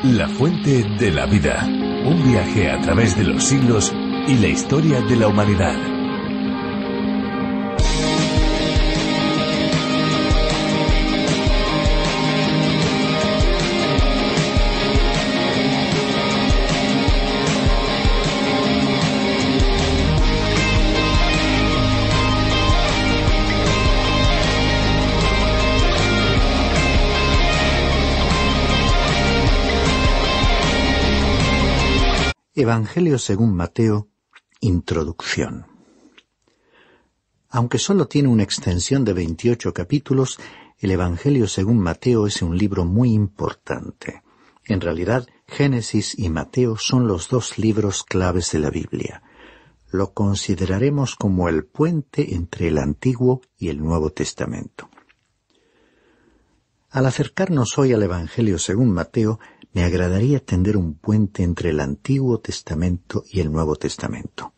La fuente de la vida. Un viaje a través de los siglos y la historia de la humanidad. Evangelio según Mateo, introducción. Aunque solo tiene una extensión de 28 capítulos, el Evangelio según Mateo es un libro muy importante. En realidad, Génesis y Mateo son los dos libros claves de la Biblia. Lo consideraremos como el puente entre el Antiguo y el Nuevo Testamento. Al acercarnos hoy al Evangelio según Mateo, me agradaría tender un puente entre el Antiguo Testamento y el Nuevo Testamento,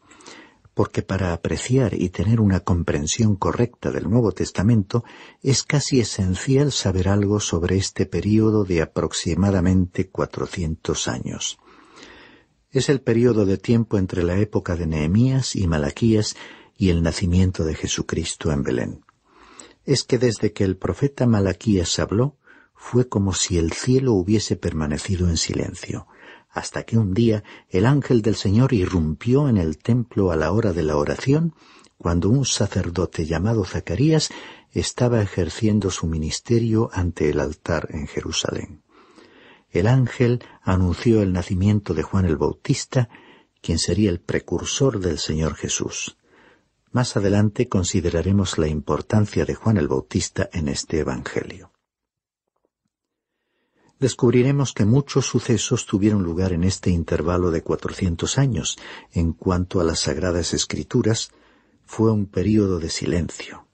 porque para apreciar y tener una comprensión correcta del Nuevo Testamento es casi esencial saber algo sobre este período de aproximadamente 400 años. Es el período de tiempo entre la época de Nehemías y Malaquías y el nacimiento de Jesucristo en Belén. Es que desde que el profeta Malaquías habló, fue como si el cielo hubiese permanecido en silencio, hasta que un día el ángel del Señor irrumpió en el templo a la hora de la oración, cuando un sacerdote llamado Zacarías estaba ejerciendo su ministerio ante el altar en Jerusalén. El ángel anunció el nacimiento de Juan el Bautista, quien sería el precursor del Señor Jesús. Más adelante consideraremos la importancia de Juan el Bautista en este Evangelio. Descubriremos que muchos sucesos tuvieron lugar en este intervalo de 400 años. En cuanto a las Sagradas Escrituras, fue un período de silencio.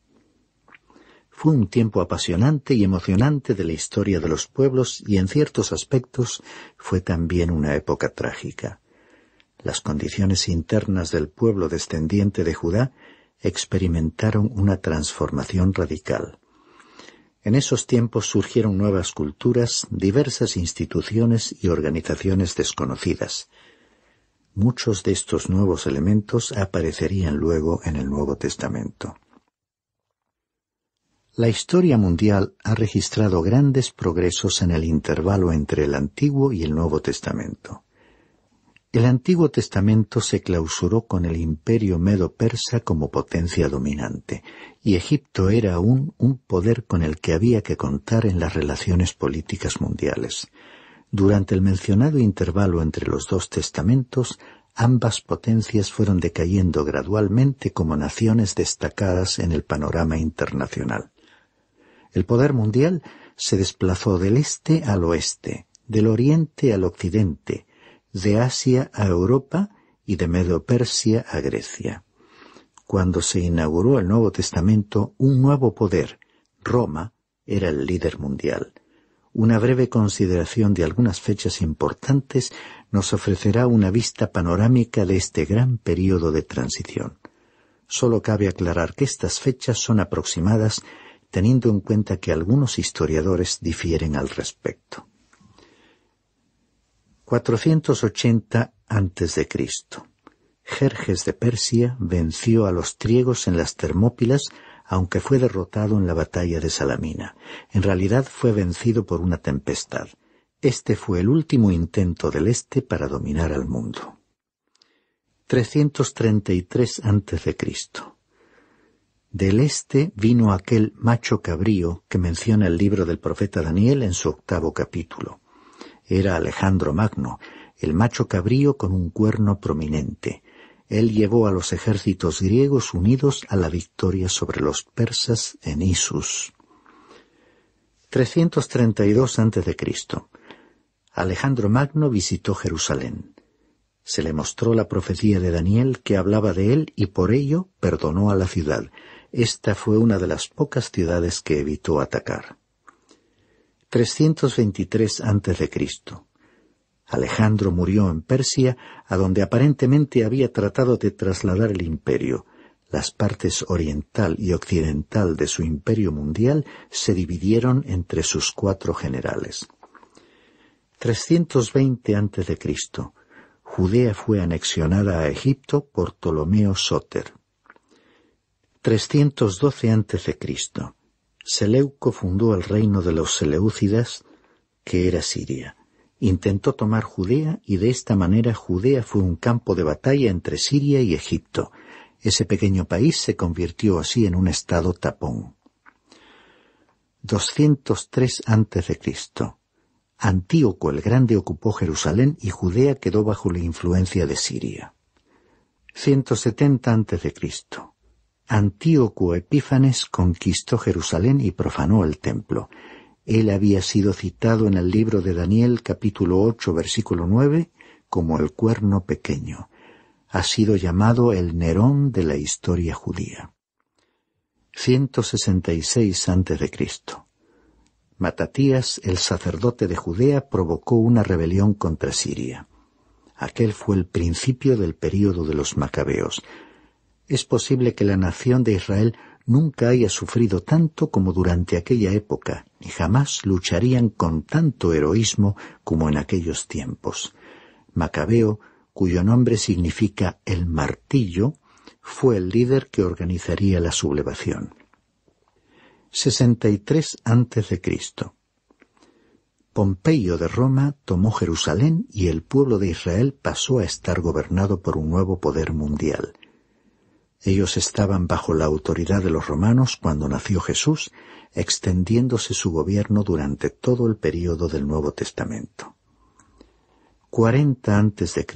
Fue un tiempo apasionante y emocionante de la historia de los pueblos y en ciertos aspectos fue también una época trágica. Las condiciones internas del pueblo descendiente de Judá experimentaron una transformación radical. En esos tiempos surgieron nuevas culturas, diversas instituciones y organizaciones desconocidas. Muchos de estos nuevos elementos aparecerían luego en el Nuevo Testamento. La historia mundial ha registrado grandes progresos en el intervalo entre el Antiguo y el Nuevo Testamento. El Antiguo Testamento se clausuró con el imperio medo-persa como potencia dominante, y Egipto era aún un poder con el que había que contar en las relaciones políticas mundiales. Durante el mencionado intervalo entre los dos testamentos, ambas potencias fueron decayendo gradualmente como naciones destacadas en el panorama internacional. El poder mundial se desplazó del este al oeste, del oriente al occidente, de Asia a Europa y de Medo-Persia a Grecia. Cuando se inauguró el Nuevo Testamento, un nuevo poder, Roma, era el líder mundial. Una breve consideración de algunas fechas importantes nos ofrecerá una vista panorámica de este gran período de transición. Solo cabe aclarar que estas fechas son aproximadas, teniendo en cuenta que algunos historiadores difieren al respecto. 480 a.C. Jerjes de Persia venció a los triegos en las Termópilas, aunque fue derrotado en la batalla de Salamina. En realidad fue vencido por una tempestad. Este fue el último intento del Este para dominar al mundo. 333 a.C. Del Este vino aquel macho cabrío que menciona el libro del profeta Daniel en su 8º capítulo. Era Alejandro Magno, el macho cabrío con un cuerno prominente. Él llevó a los ejércitos griegos unidos a la victoria sobre los persas en Isus. 332 a.C. Alejandro Magno visitó Jerusalén. Se le mostró la profecía de Daniel que hablaba de él y por ello perdonó a la ciudad. Esta fue una de las pocas ciudades que evitó atacar. 323 a.C. Alejandro murió en Persia, a donde aparentemente había tratado de trasladar el imperio. Las partes oriental y occidental de su imperio mundial se dividieron entre sus 4 generales. 320 a.C. Judea fue anexionada a Egipto por Ptolomeo Sóter. 312 a.C. Seleuco fundó el reino de los Seleucidas, que era Siria. Intentó tomar Judea y de esta manera Judea fue un campo de batalla entre Siria y Egipto. Ese pequeño país se convirtió así en un estado tapón. 203 a.C. Antíoco el Grande ocupó Jerusalén y Judea quedó bajo la influencia de Siria. 170 a.C. Antíoco Epífanes conquistó Jerusalén y profanó el templo. Él había sido citado en el libro de Daniel, capítulo 8, versículo 9, como el cuerno pequeño. Ha sido llamado el Nerón de la historia judía. 166 a.C. Matatías, el sacerdote de Judea, provocó una rebelión contra Siria. Aquel fue el principio del período de los macabeos. Es posible que la nación de Israel nunca haya sufrido tanto como durante aquella época, y jamás lucharían con tanto heroísmo como en aquellos tiempos. Macabeo, cuyo nombre significa el martillo, fue el líder que organizaría la sublevación. 63 a.C. Pompeyo de Roma tomó Jerusalén y el pueblo de Israel pasó a estar gobernado por un nuevo poder mundial. Ellos estaban bajo la autoridad de los romanos cuando nació Jesús, extendiéndose su gobierno durante todo el período del Nuevo Testamento. 40 a.C.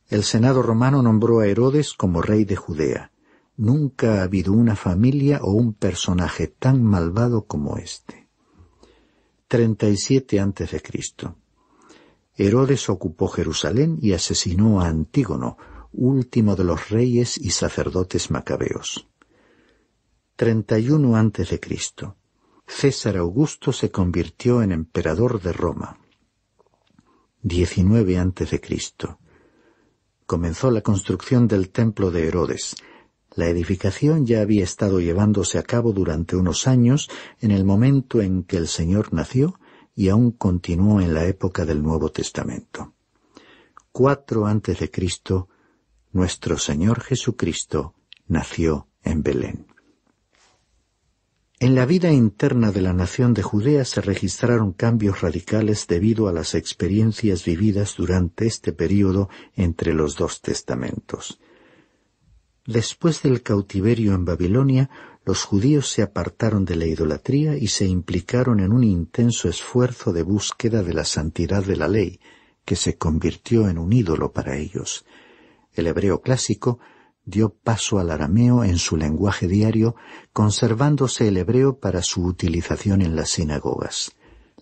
El Senado romano nombró a Herodes como rey de Judea. Nunca ha habido una familia o un personaje tan malvado como este. 37 a.C. Herodes ocupó Jerusalén y asesinó a Antígono, último de los reyes y sacerdotes macabeos. 31 a.C. César Augusto se convirtió en emperador de Roma. 19 a.C. Comenzó la construcción del templo de Herodes. La edificación ya había estado llevándose a cabo durante unos años en el momento en que el Señor nació y aún continuó en la época del Nuevo Testamento. 4 a.C. Nuestro Señor Jesucristo nació en Belén. En la vida interna de la nación de Judea se registraron cambios radicales debido a las experiencias vividas durante este período entre los dos testamentos. Después del cautiverio en Babilonia, los judíos se apartaron de la idolatría y se implicaron en un intenso esfuerzo de búsqueda de la santidad de la ley, que se convirtió en un ídolo para ellos. El hebreo clásico dio paso al arameo en su lenguaje diario, conservándose el hebreo para su utilización en las sinagogas.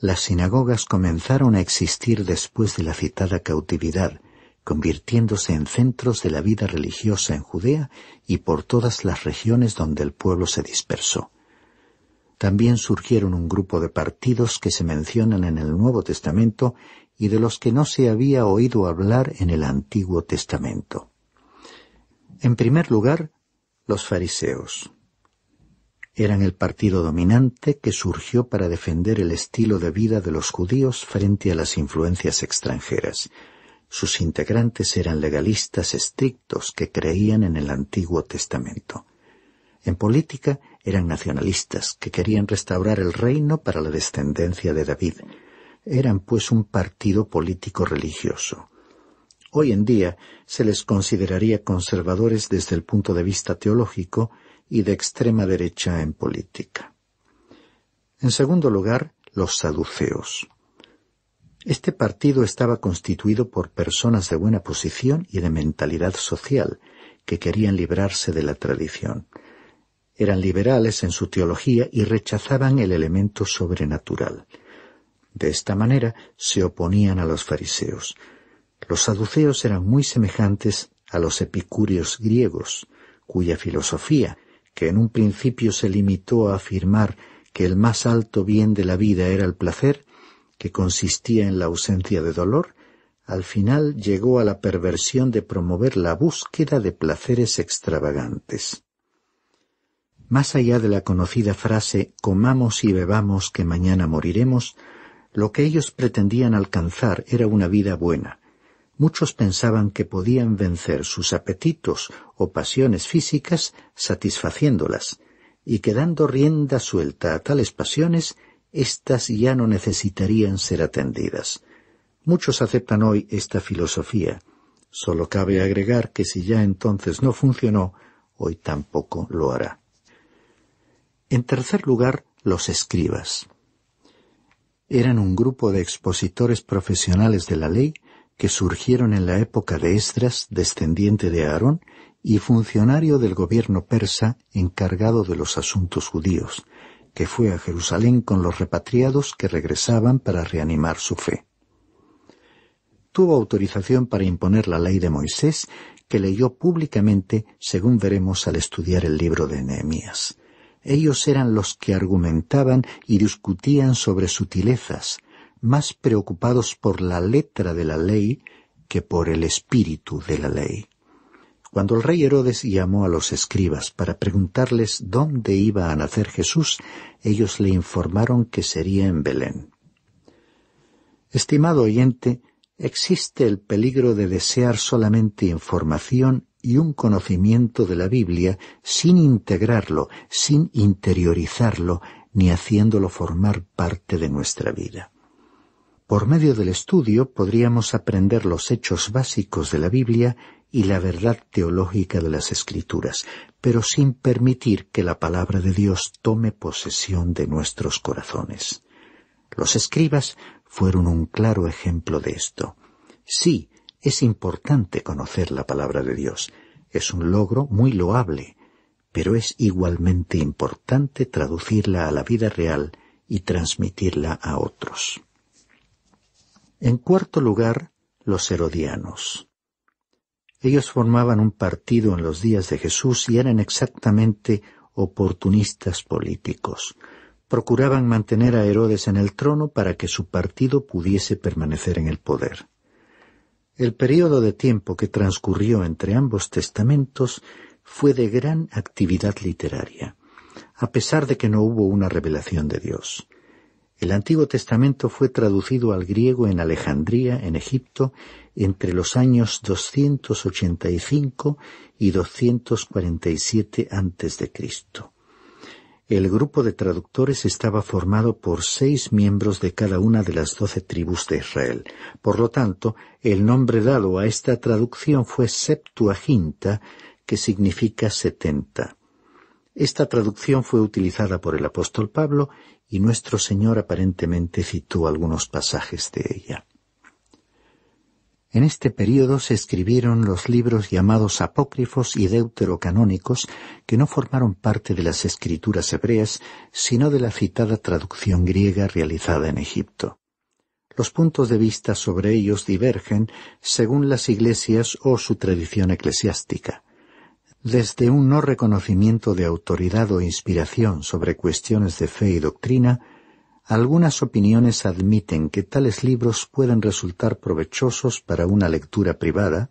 Las sinagogas comenzaron a existir después de la citada cautividad, convirtiéndose en centros de la vida religiosa en Judea y por todas las regiones donde el pueblo se dispersó. También surgieron un grupo de partidos que se mencionan en el Nuevo Testamento y de los que no se había oído hablar en el Antiguo Testamento. En primer lugar, los fariseos. Eran el partido dominante que surgió para defender el estilo de vida de los judíos frente a las influencias extranjeras. Sus integrantes eran legalistas estrictos que creían en el Antiguo Testamento. En política eran nacionalistas que querían restaurar el reino para la descendencia de David. Eran pues un partido político religioso. Hoy en día se les consideraría conservadores desde el punto de vista teológico y de extrema derecha en política. En segundo lugar, los saduceos. Este partido estaba constituido por personas de buena posición y de mentalidad social que querían librarse de la tradición. Eran liberales en su teología y rechazaban el elemento sobrenatural. De esta manera se oponían a los fariseos. Los saduceos eran muy semejantes a los epicúreos griegos, cuya filosofía, que en un principio se limitó a afirmar que el más alto bien de la vida era el placer, que consistía en la ausencia de dolor, al final llegó a la perversión de promover la búsqueda de placeres extravagantes. Más allá de la conocida frase «comamos y bebamos que mañana moriremos», Lo que ellos pretendían alcanzar era una vida buena. Muchos pensaban que podían vencer sus apetitos o pasiones físicas satisfaciéndolas, y que dando rienda suelta a tales pasiones, éstas ya no necesitarían ser atendidas. Muchos aceptan hoy esta filosofía. Solo cabe agregar que si ya entonces no funcionó, hoy tampoco lo hará. En tercer lugar, los escribas. Eran un grupo de expositores profesionales de la ley que surgieron en la época de Esdras, descendiente de Aarón, y funcionario del gobierno persa encargado de los asuntos judíos, que fue a Jerusalén con los repatriados que regresaban para reanimar su fe. Tuvo autorización para imponer la ley de Moisés, que leyó públicamente, según veremos al estudiar el libro de Nehemías. Ellos eran los que argumentaban y discutían sobre sutilezas, más preocupados por la letra de la ley que por el espíritu de la ley. Cuando el rey Herodes llamó a los escribas para preguntarles dónde iba a nacer Jesús, ellos le informaron que sería en Belén. Estimado oyente, existe el peligro de desear solamente información y un conocimiento de la Biblia sin integrarlo, sin interiorizarlo, ni haciéndolo formar parte de nuestra vida. Por medio del estudio podríamos aprender los hechos básicos de la Biblia y la verdad teológica de las Escrituras, pero sin permitir que la palabra de Dios tome posesión de nuestros corazones. Los escribas fueron un claro ejemplo de esto. Sí, es importante conocer la palabra de Dios. Es un logro muy loable, pero es igualmente importante traducirla a la vida real y transmitirla a otros. En cuarto lugar, los herodianos. Ellos formaban un partido en los días de Jesús y eran exactamente oportunistas políticos. Procuraban mantener a Herodes en el trono para que su partido pudiese permanecer en el poder. El período de tiempo que transcurrió entre ambos testamentos fue de gran actividad literaria, a pesar de que no hubo una revelación de Dios. El Antiguo Testamento fue traducido al griego en Alejandría, en Egipto, entre los años 285 y 247 a.C. El grupo de traductores estaba formado por 6 miembros de cada una de las 12 tribus de Israel. Por lo tanto, el nombre dado a esta traducción fue Septuaginta, que significa 70. Esta traducción fue utilizada por el apóstol Pablo y nuestro Señor aparentemente citó algunos pasajes de ella. En este período se escribieron los libros llamados apócrifos y deuterocanónicos, que no formaron parte de las escrituras hebreas, sino de la citada traducción griega realizada en Egipto. Los puntos de vista sobre ellos divergen según las iglesias o su tradición eclesiástica. Desde un no reconocimiento de autoridad o inspiración sobre cuestiones de fe y doctrina, algunas opiniones admiten que tales libros pueden resultar provechosos para una lectura privada,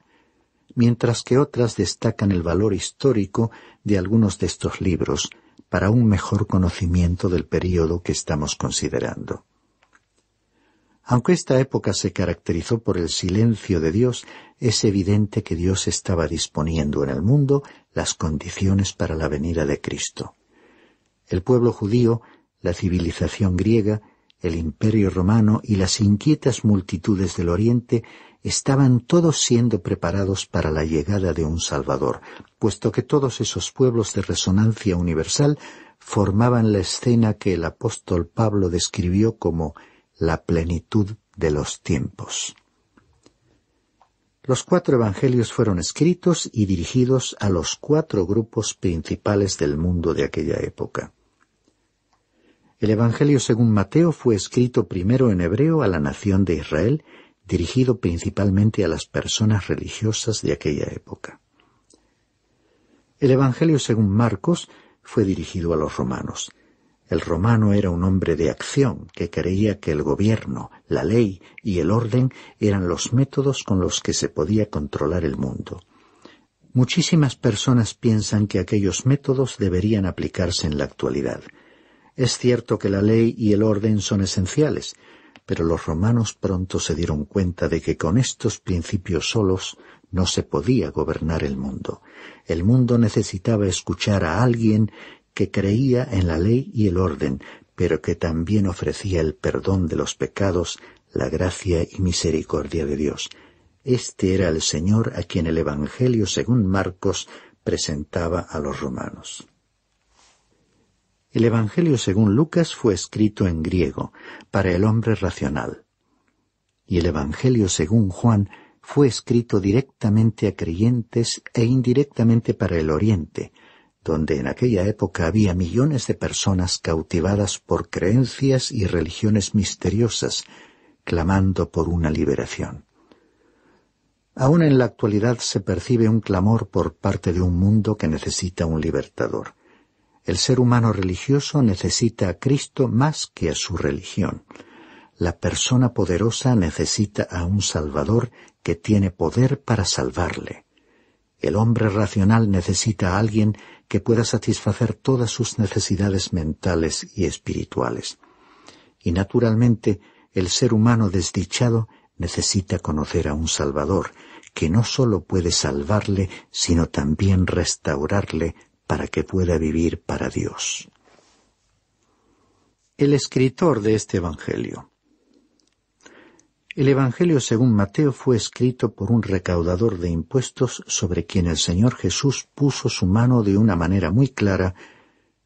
mientras que otras destacan el valor histórico de algunos de estos libros para un mejor conocimiento del período que estamos considerando. Aunque esta época se caracterizó por el silencio de Dios, es evidente que Dios estaba disponiendo en el mundo las condiciones para la venida de Cristo. El pueblo judío, la civilización griega, el imperio romano y las inquietas multitudes del Oriente estaban todos siendo preparados para la llegada de un Salvador, puesto que todos esos pueblos de resonancia universal formaban la escena que el apóstol Pablo describió como la plenitud de los tiempos. Los 4 evangelios fueron escritos y dirigidos a los 4 grupos principales del mundo de aquella época. El Evangelio según Mateo fue escrito primero en hebreo a la nación de Israel, dirigido principalmente a las personas religiosas de aquella época. El Evangelio según Marcos fue dirigido a los romanos. El romano era un hombre de acción que creía que el gobierno, la ley y el orden eran los métodos con los que se podía controlar el mundo. Muchísimas personas piensan que aquellos métodos deberían aplicarse en la actualidad. Es cierto que la ley y el orden son esenciales, pero los romanos pronto se dieron cuenta de que con estos principios solos no se podía gobernar el mundo. El mundo necesitaba escuchar a alguien que creía en la ley y el orden, pero que también ofrecía el perdón de los pecados, la gracia y misericordia de Dios. Este era el Señor a quien el Evangelio según Marcos presentaba a los romanos. El Evangelio según Lucas fue escrito en griego, para el hombre racional. Y el Evangelio según Juan fue escrito directamente a creyentes e indirectamente para el Oriente, donde en aquella época había millones de personas cautivadas por creencias y religiones misteriosas, clamando por una liberación. Aún en la actualidad se percibe un clamor por parte de un mundo que necesita un libertador. El ser humano religioso necesita a Cristo más que a su religión. La persona poderosa necesita a un Salvador que tiene poder para salvarle. El hombre racional necesita a alguien que pueda satisfacer todas sus necesidades mentales y espirituales. Y naturalmente, el ser humano desdichado necesita conocer a un Salvador, que no sólo puede salvarle, sino también restaurarle para que pueda vivir para Dios. El escritor de este Evangelio. El Evangelio según Mateo fue escrito por un recaudador de impuestos sobre quien el Señor Jesús puso su mano de una manera muy clara,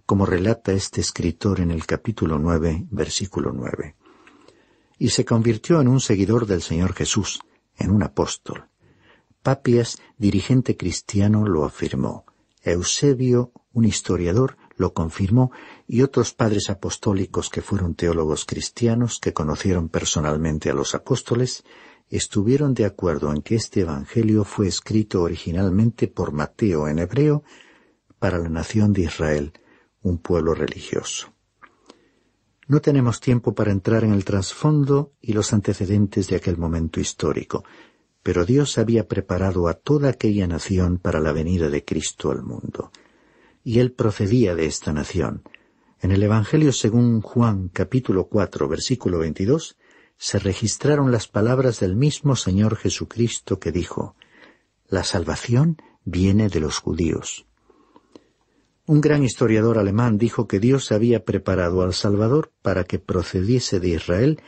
como relata este escritor en el capítulo 9, versículo 9. Y se convirtió en un seguidor del Señor Jesús, en un apóstol. Papias, dirigente cristiano, lo afirmó. Eusebio, un historiador, lo confirmó, y otros padres apostólicos que fueron teólogos cristianos que conocieron personalmente a los apóstoles, estuvieron de acuerdo en que este Evangelio fue escrito originalmente por Mateo en hebreo para la nación de Israel, un pueblo religioso. No tenemos tiempo para entrar en el trasfondo y los antecedentes de aquel momento histórico, pero Dios había preparado a toda aquella nación para la venida de Cristo al mundo. Y Él procedía de esta nación. En el Evangelio según Juan, capítulo 4, versículo 22, se registraron las palabras del mismo Señor Jesucristo que dijo: «La salvación viene de los judíos». Un gran historiador alemán dijo que Dios había preparado al Salvador para que procediese de Israel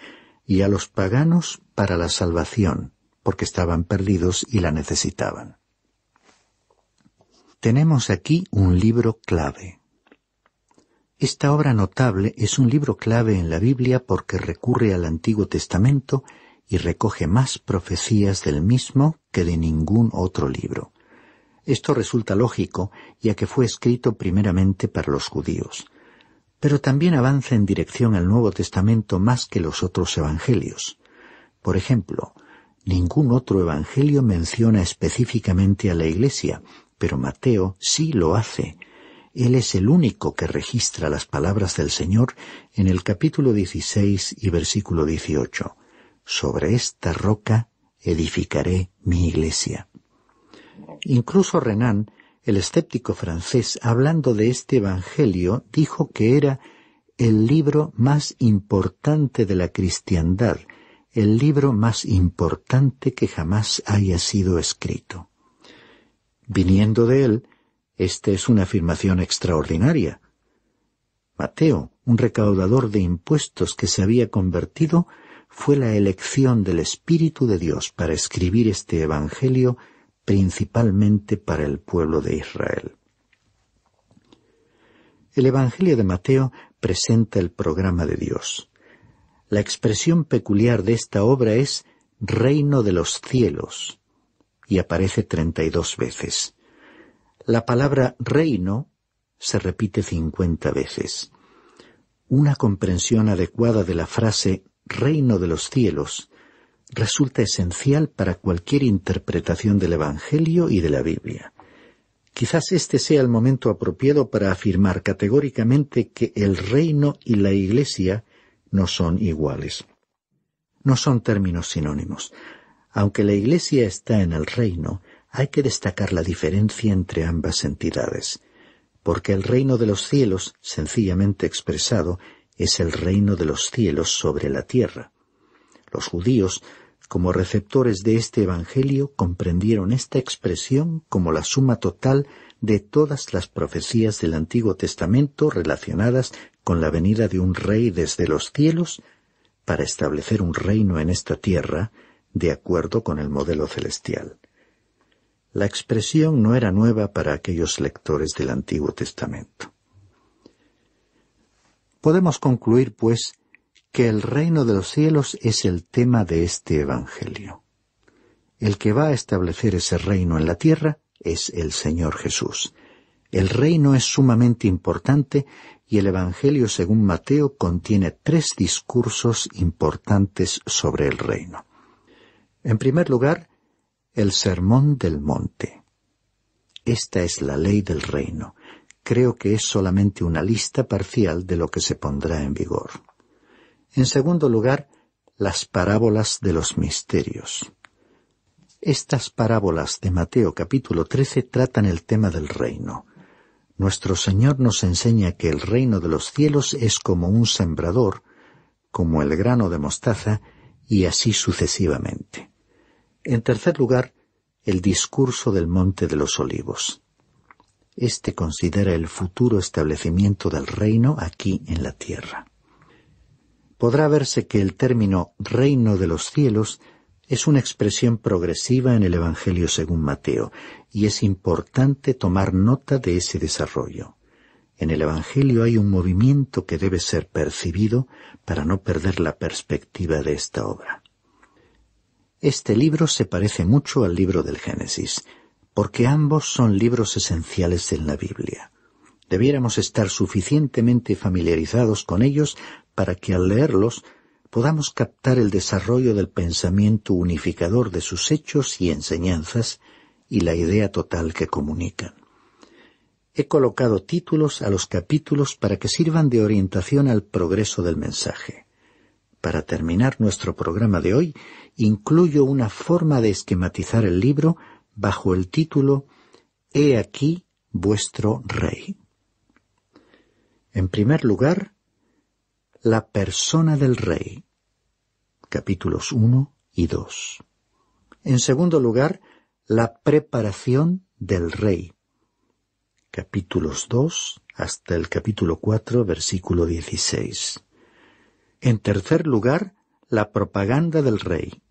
y a los paganos para la salvación, porque estaban perdidos y la necesitaban. Tenemos aquí un libro clave. Esta obra notable es un libro clave en la Biblia porque recurre al Antiguo Testamento y recoge más profecías del mismo que de ningún otro libro. Esto resulta lógico, ya que fue escrito primeramente para los judíos. Pero también avanza en dirección al Nuevo Testamento más que los otros evangelios. Por ejemplo, ningún otro evangelio menciona específicamente a la Iglesia, pero Mateo sí lo hace. Él es el único que registra las palabras del Señor en el capítulo 16 y versículo 18. «Sobre esta roca edificaré mi iglesia». Incluso Renan, el escéptico francés, hablando de este evangelio, dijo que era el libro más importante de la cristiandad, el libro más importante que jamás haya sido escrito. Viniendo de él, esta es una afirmación extraordinaria. Mateo, un recaudador de impuestos que se había convertido, fue la elección del Espíritu de Dios para escribir este evangelio principalmente para el pueblo de Israel. El Evangelio de Mateo presenta el programa de Dios. La expresión peculiar de esta obra es «reino de los cielos», y aparece 32 veces. La palabra reino se repite 50 veces. Una comprensión adecuada de la frase «reino de los cielos» resulta esencial para cualquier interpretación del Evangelio y de la Biblia. Quizás este sea el momento apropiado para afirmar categóricamente que el reino y la Iglesia no son iguales. No son términos sinónimos. Aunque la Iglesia está en el reino, hay que destacar la diferencia entre ambas entidades, porque el reino de los cielos, sencillamente expresado, es el reino de los cielos sobre la tierra. Los judíos, como receptores de este Evangelio, comprendieron esta expresión como la suma total de todas las profecías del Antiguo Testamento relacionadas con la venida de un rey desde los cielos para establecer un reino en esta tierra de acuerdo con el modelo celestial. La expresión no era nueva para aquellos lectores del Antiguo Testamento. Podemos concluir, pues, que el reino de los cielos es el tema de este Evangelio. El que va a establecer ese reino en la tierra es el Señor Jesús. El reino es sumamente importante y el Evangelio según Mateo contiene 3 discursos importantes sobre el reino. En primer lugar, el Sermón del Monte. Esta es la ley del reino. Creo que es solamente una lista parcial de lo que se pondrá en vigor. En segundo lugar, las parábolas de los misterios. Estas parábolas de Mateo capítulo 13 tratan el tema del reino. Nuestro Señor nos enseña que el reino de los cielos es como un sembrador, como el grano de mostaza, y así sucesivamente. En tercer lugar, el discurso del Monte de los Olivos. Este considera el futuro establecimiento del reino aquí en la tierra. Podrá verse que el término reino de los cielos es una expresión progresiva en el Evangelio según Mateo, y es importante tomar nota de ese desarrollo. En el Evangelio hay un movimiento que debe ser percibido para no perder la perspectiva de esta obra. Este libro se parece mucho al libro del Génesis, porque ambos son libros esenciales en la Biblia. Debiéramos estar suficientemente familiarizados con ellos para que al leerlos podamos captar el desarrollo del pensamiento unificador de sus hechos y enseñanzas y la idea total que comunican. He colocado títulos a los capítulos para que sirvan de orientación al progreso del mensaje. Para terminar nuestro programa de hoy, incluyo una forma de esquematizar el libro bajo el título «He aquí vuestro Rey». En primer lugar, la persona del Rey, capítulos 1 y 2. En segundo lugar, la preparación del Rey, capítulos 2 hasta el capítulo 4, versículo 16. En tercer lugar, la propaganda del Rey,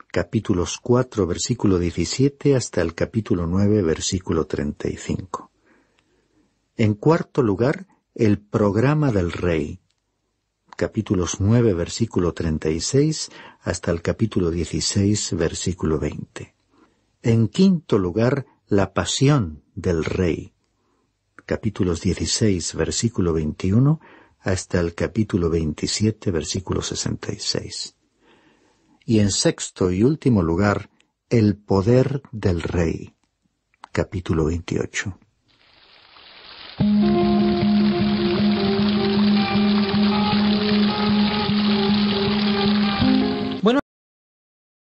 capítulos 4, versículo 17 hasta el capítulo 9, versículo 35. En cuarto lugar, el programa del Rey, capítulos 9, versículo 36 hasta el capítulo 16, versículo 20. En quinto lugar, la pasión del Rey, capítulos 16, versículo 21 hasta el capítulo 27, versículo 66. Y en sexto y último lugar, el poder del Rey, capítulo 28.